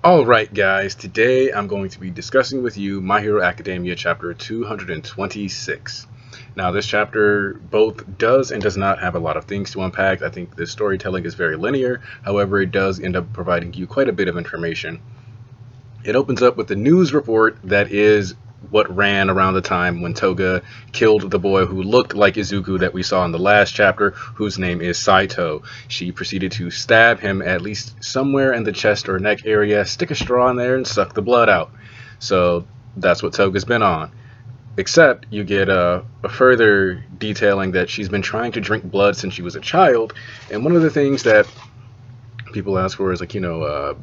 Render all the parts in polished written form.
Alright guys, today I'm going to be discussing with you My Hero Academia chapter 226. Now this chapter both does and does not have a lot of things to unpack. I think the storytelling is very linear, however it does end up providing you quite a bit of information. It opens up with the news report that is what ran around the time when Toga killed the boy who looked like Izuku that we saw in the last chapter, whose name is Saito. She proceeded to stab him at least somewhere in the chest or neck area, stick a straw in there, and suck the blood out. So that's what Toga's been on. Except you get a further detailing that she's been trying to drink blood since she was a child, and one of the things that people ask for is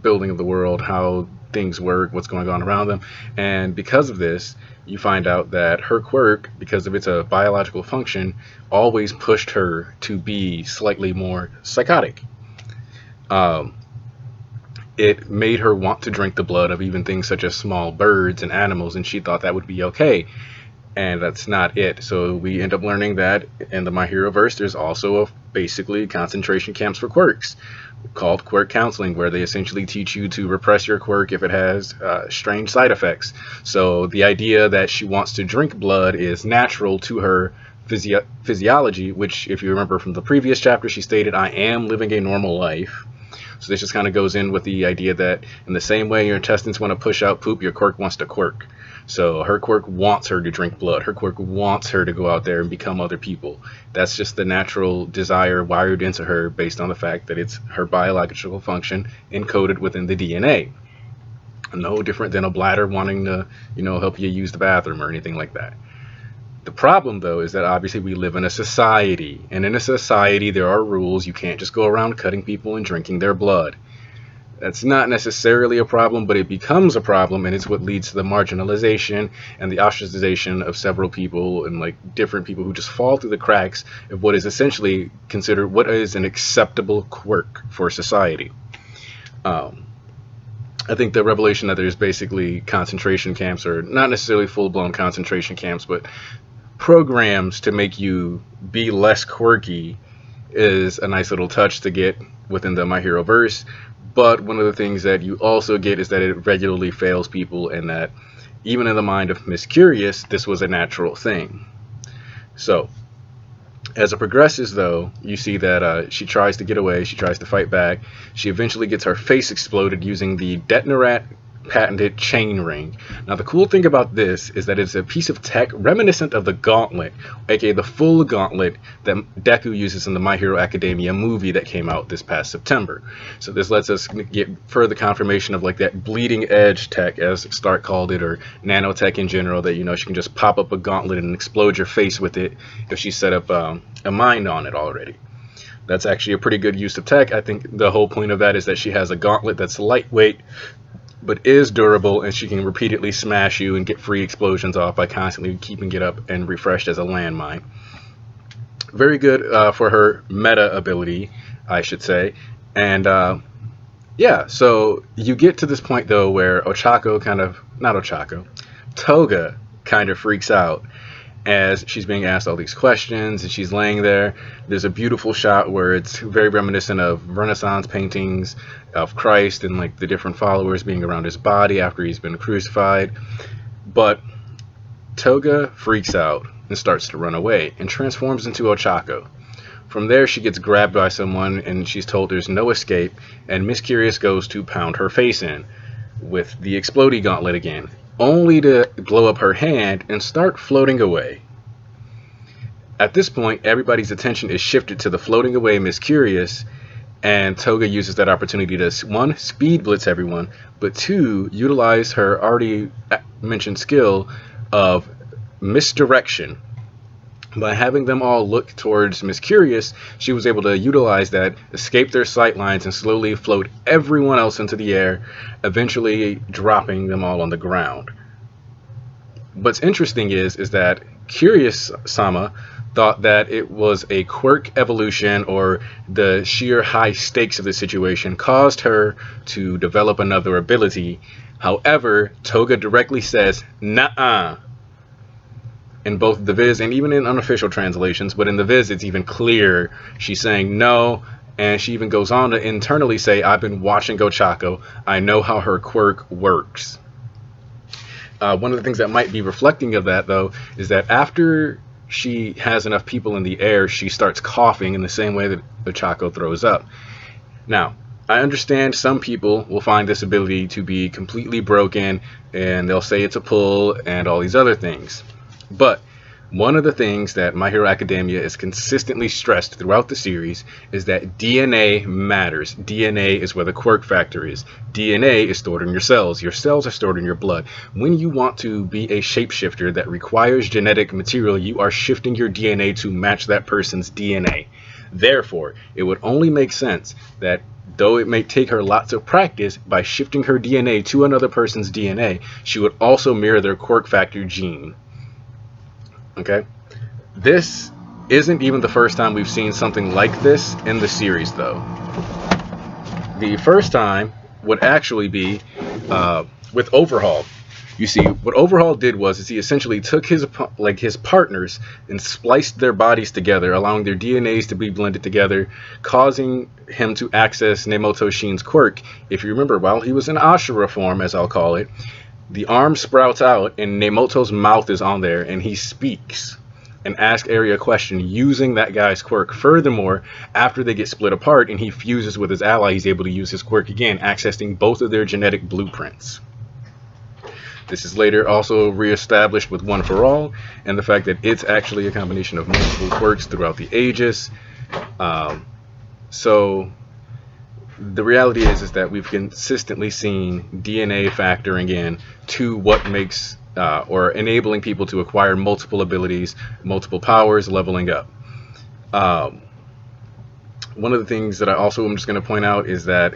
building of the world, how things work, what's going on around them. And because of this, you find out that her quirk, because of its biological function, always pushed her to be slightly more psychotic. It made her want to drink the blood of even things such as small birds and animals, and she thought that would be okay. And that's not it. So we end up learning that in the My Hero verse, there's also basically concentration camps for quirks called quirk counseling, where they essentially teach you to repress your quirk if it has strange side effects. So the idea that she wants to drink blood is natural to her physiology, which, if you remember from the previous chapter, she stated, "I am living a normal life." So this just kind of goes in with the idea that in the same way your intestines want to push out poop, your quirk wants to quirk. So her quirk wants her to drink blood. Her quirk wants her to go out there and become other people. That's just the natural desire wired into her based on the fact that it's her biological function encoded within the DNA. No different than a bladder wanting to, help you use the bathroom or anything like that. The problem, though, is that obviously we live in a society, and in a society there are rules. You can't just go around cutting people and drinking their blood. That's not necessarily a problem, but it becomes a problem, and it's what leads to the marginalization and the ostracization of several people and different people who just fall through the cracks of what is essentially considered what is an acceptable quirk for society. I think the revelation that there's basically concentration camps, or not necessarily full-blown concentration camps, but programs to make you be less quirky, is a nice little touch to get within the My Hero verse. But one of the things that you also get is that it regularly fails people, and that even in the mind of Miss Curious, this was a natural thing. So as it progresses, though, you see that she tries to get away, she tries to fight back. She eventually gets her face exploded using the Detonarat patented chain ring. Now the cool thing about this is that it's a piece of tech reminiscent of the gauntlet, aka the full gauntlet that Deku uses in the My Hero Academia movie that came out this past September. So this lets us get further confirmation of that bleeding edge tech, as Stark called it, or nanotech in general, that she can just pop up a gauntlet and explode your face with it if she set up a mind on it already. That's actually a pretty good use of tech. I think the whole point of that is that she has a gauntlet that's lightweight but is durable, and she can repeatedly smash you and get free explosions off by constantly keeping it up and refreshed as a landmine. Very good for her meta ability, I should say. And yeah, so you get to this point, though, where Toga kind of freaks out as she's being asked all these questions, and she's laying there. There's a beautiful shot where it's very reminiscent of Renaissance paintings of Christ and the different followers being around his body after he's been crucified. But Toga freaks out and starts to run away and transforms into Ochako. From there, she gets grabbed by someone and she's told there's no escape, and Miss Curious goes to pound her face in with the explodey gauntlet again, only to blow up her hand and start floating away. At this point, everybody's attention is shifted to the floating away Miss Curious, and Toga uses that opportunity to, one, speed blitz everyone, but two, utilize her already mentioned skill of misdirection. By having them all look towards Miss Curious, she was able to utilize that, escape their sight lines, and slowly float everyone else into the air, eventually dropping them all on the ground. What's interesting is that Curious-sama thought that it was a quirk evolution, or the sheer high stakes of the situation caused her to develop another ability. However, Toga directly says, "Nuh-uh." In both the Viz and even in unofficial translations, but in the Viz it's even clearer. She's saying no, And she even goes on to internally say, I've been watching Ochako. I know how her quirk works. One of the things that might be reflecting of that, though, is that after she has enough people in the air, she starts coughing in the same way that Ochako throws up. Now, I understand some people will find this ability to be completely broken, and they'll say it's a pull and all these other things. But one of the things that My Hero Academia is consistently stressed throughout the series is that DNA matters. DNA is where the quirk factor is. DNA is stored in your cells. Your cells are stored in your blood. When you want to be a shapeshifter that requires genetic material, you are shifting your DNA to match that person's DNA. Therefore, it would only make sense that though it may take her lots of practice, by shifting her DNA to another person's DNA, she would also mirror their quirk factor gene. Okay, this isn't even the first time we've seen something like this in the series, though. The first time would actually be with Overhaul. You see, what Overhaul did was he essentially took his partners and spliced their bodies together, allowing their DNAs to be blended together, causing him to access Nemoto Shin's quirk. If you remember, while he was in Ashura form, as I'll call it, the arm sprouts out and Nemoto's mouth is on there, and he speaks and asks Eri a question using that guy's quirk. Furthermore, after they get split apart and he fuses with his ally, he's able to use his quirk again, accessing both of their genetic blueprints. This is later also reestablished with One for All, and the fact that it's actually a combination of multiple quirks throughout the ages. So the reality is that we've consistently seen DNA factoring in to what makes or enabling people to acquire multiple abilities, multiple powers, leveling up. One of the things that I also am just going to point out is that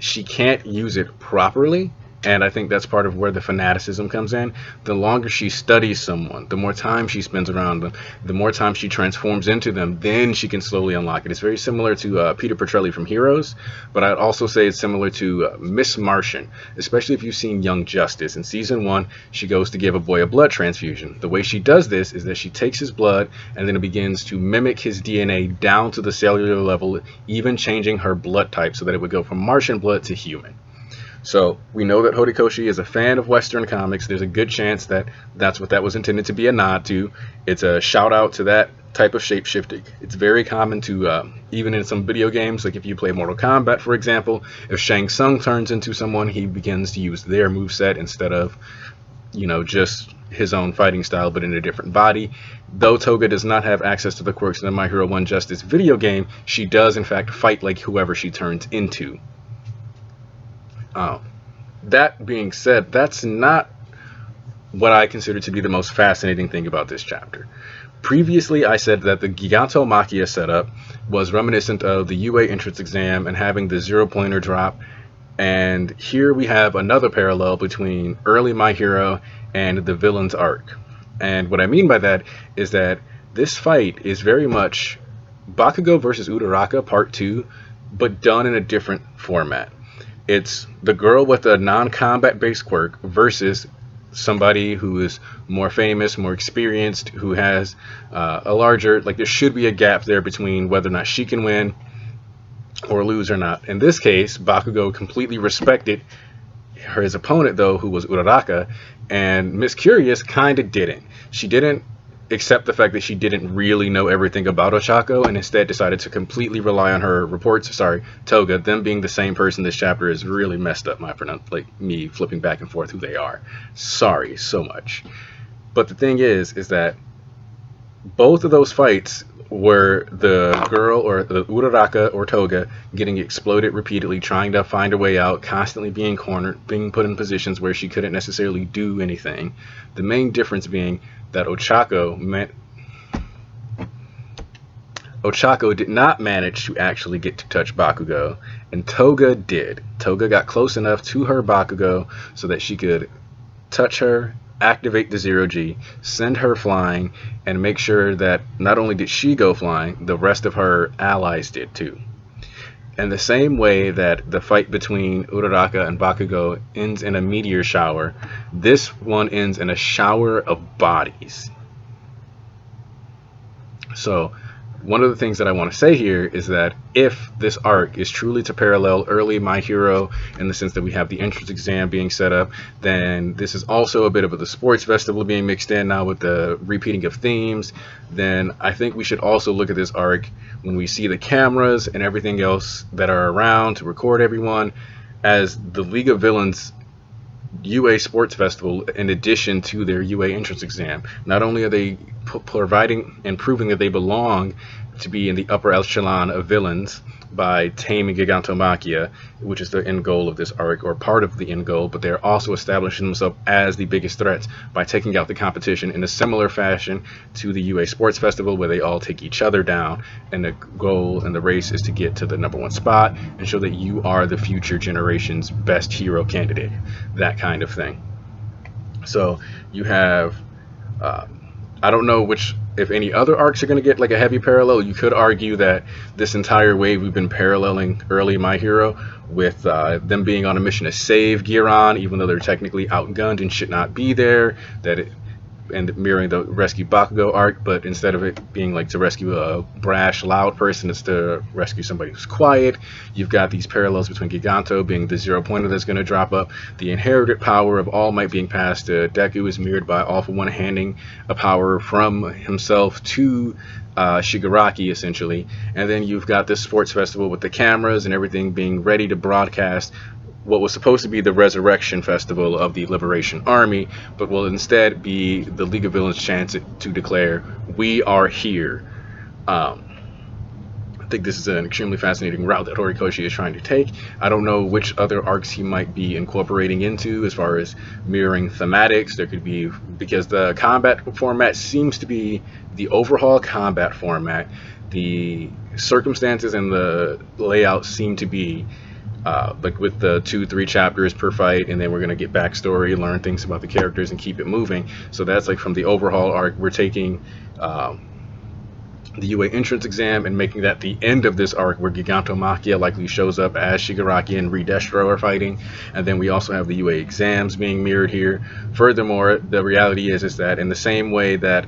she can't use it properly. And I think that's part of where the fanaticism comes in. The longer she studies someone, the more time she spends around them, the more time she transforms into them, then she can slowly unlock it. It's very similar to Peter Petrelli from Heroes, but I'd also say it's similar to Miss Martian, especially if you've seen Young Justice. In Season 1, she goes to give a boy a blood transfusion. The way she does this is that she takes his blood and then it begins to mimic his DNA down to the cellular level, even changing her blood type so that it would go from Martian blood to human. So we know that Horikoshi is a fan of Western comics. There's a good chance that that's what that was intended to be a nod to. It's a shout out to that type of shapeshifting. It's very common to, even in some video games, like if you play Mortal Kombat, for example, if Shang Tsung turns into someone, he begins to use their moveset instead of, you know, just his own fighting style, but in a different body. Though Toga does not have access to the quirks in the My Hero 1 Justice video game, she does in fact fight like whoever she turns into. That being said, that's not what I consider to be the most fascinating thing about this chapter. Previously, I said that the Gigantomachia setup was reminiscent of the UA entrance exam and having the 0-pointer drop. And here we have another parallel between early My Hero and the villain's arc. And what I mean by that is that this fight is very much Bakugo versus Uraraka Part 2, but done in a different format. It's the girl with a non-combat based quirk versus somebody who is more famous, more experienced, who has a larger, like there should be a gap there between whether or not she can win or lose or not. In this case, Bakugo completely respected his opponent, though, who was Uraraka, and Miss Curious kind of didn't. She didn't accept the fact that she didn't really know everything about Ochako, and instead decided to completely rely on her reports. Sorry, Toga. Them being the same person this chapter is really messed up my like me flipping back and forth who they are. Sorry so much. But the thing is that both of those fights were the girl or the Uraraka or Toga getting exploded repeatedly, trying to find a way out, constantly being cornered, being put in positions where she couldn't necessarily do anything. The main difference being that Ochako did not manage to actually get to touch Bakugo, and Toga did. Toga got close enough to her Bakugo so that she could touch her, activate the 0G, send her flying, and make sure that not only did she go flying, the rest of her allies did too. And the same way that the fight between Uraraka and Bakugo ends in a meteor shower, this one ends in a shower of bodies. So one of the things that I want to say here is that if this arc is truly to parallel early My Hero in the sense that we have the entrance exam being set up, then this is also a bit of the sports festival being mixed in now with the repeating of themes. Then I think we should also look at this arc when we see the cameras and everything else that are around to record everyone as the League of Villains UA Sports Festival in addition to their UA entrance exam. Not only are they providing and proving that they belong to be in the upper echelon of villains by taming Gigantomachia, which is the end goal of this arc, or part of the end goal, but they're also establishing themselves as the biggest threats by taking out the competition in a similar fashion to the UA Sports Festival, where they all take each other down, and the goal and the race is to get to the #1 spot and show that you are the future generation's best hero candidate, that kind of thing. So you have I don't know if any other arcs are going to get like a heavy parallel. You could argue that this entire wave we've been paralleling early My Hero with them being on a mission to save Giron, even though they're technically outgunned and should not be there, and mirroring the rescue Bakugo arc, but instead of it being like to rescue a brash, loud person, it's to rescue somebody who's quiet. You've got these parallels between Giganto being the 0-pointer that's going to drop up, the inherited power of All Might being passed to Deku is mirrored by All For One handing a power from himself to Shigaraki, essentially. And then you've got this sports festival with the cameras and everything being ready to broadcast what was supposed to be the Resurrection Festival of the Liberation Army, but will instead be the League of Villains' chance to declare, we are here. I think this is an extremely fascinating route that Horikoshi is trying to take. I don't know which other arcs he might be incorporating into as far as mirroring thematics. There could be, because the combat format seems to be the overhaul combat format. The circumstances and the layout seem to be like with the 2-3 chapters per fight, and then we're going to get backstory, learn things about the characters, and keep it moving. So that's like from the overhaul arc. We're taking the UA entrance exam and making that the end of this arc, where Gigantomachia likely shows up as Shigaraki and Redestro are fighting. And then we also have the UA exams being mirrored here. Furthermore, the reality is that in the same way that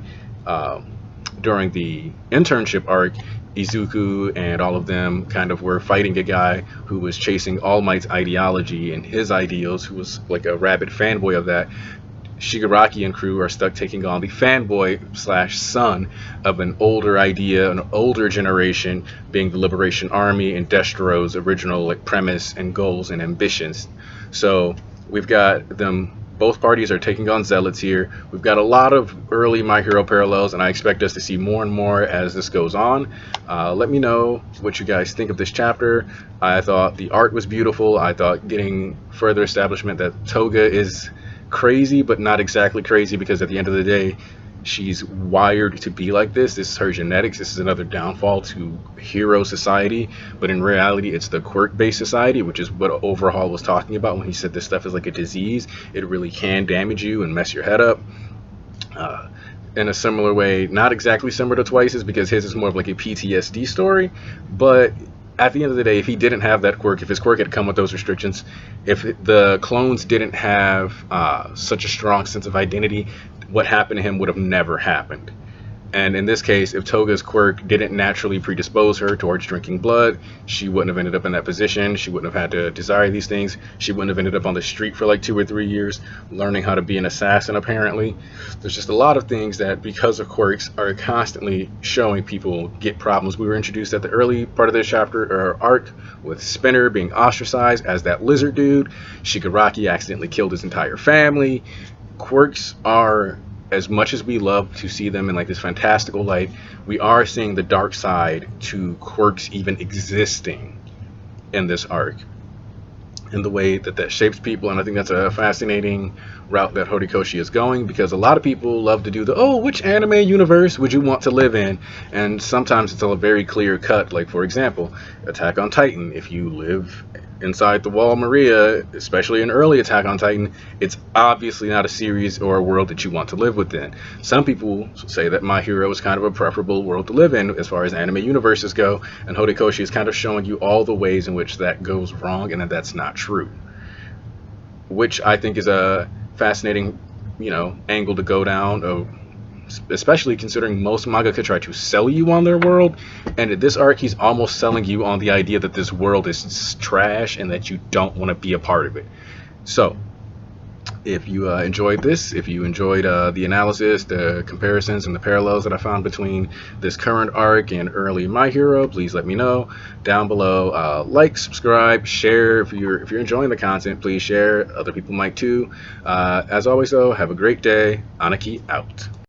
during the internship arc, Izuku and all of them kind of were fighting a guy who was chasing All Might's ideology and his ideals, who was like a rabid fanboy of that. Shigaraki and crew are stuck taking on the fanboy slash son of an older idea, an older generation, being the Liberation Army and Destro's original like premise and goals and ambitions. So we've got them. Both parties are taking on zealots here. We've got a lot of early My Hero parallels, and I expect us to see more and more as this goes on. Let me know what you guys think of this chapter. I thought the art was beautiful. I thought getting further establishment that Toga is crazy, but not exactly crazy, because at the end of the day, she's wired to be like this. This is her genetics. This is another downfall to hero society, but in reality it's the quirk-based society, which is what Overhaul was talking about when he said this stuff is like a disease. It really can damage you and mess your head up. In a similar way, not exactly similar to Twice's, because his is more of like a PTSD story, but at the end of the day, if he didn't have that quirk, if his quirk had come with those restrictions, if the clones didn't have such a strong sense of identity, what happened to him would have never happened. And in this case, if Toga's quirk didn't naturally predispose her towards drinking blood, she wouldn't have ended up in that position. She wouldn't have had to desire these things. She wouldn't have ended up on the street for like 2 or 3 years, learning how to be an assassin, apparently. There's just a lot of things that, because of quirks, are constantly showing people get problems. We were introduced at the early part of this chapter, or arc, with Spinner being ostracized as that lizard dude. Shigaraki accidentally killed his entire family. Quirks are, as much as we love to see them in like this fantastical light, we are seeing the dark side to quirks even existing in this arc, in the way that that shapes people. And I think that's a fascinating route that Horikoshi is going, because a lot of people love to do the, oh, which anime universe would you want to live in? And sometimes it's a very clear cut, like for example, Attack on Titan. If you live inside the Wall Maria, especially in early Attack on Titan, it's obviously not a series or a world that you want to live within. Some people say that My Hero is kind of a preferable world to live in as far as anime universes go, and Horikoshi is kind of showing you all the ways in which that goes wrong and that that's not true, which I think is a fascinating, angle to go down, of especially considering most mangaka try to sell you on their world, and in this arc he's almost selling you on the idea that this world is trash and that you don't want to be a part of it. So if you enjoyed this, if you enjoyed the analysis, the comparisons, and the parallels that I found between this current arc and early My Hero, please let me know down below. Like, subscribe, share. If you're enjoying the content, please share. Other people might too. As always, though, have a great day. Anaki out.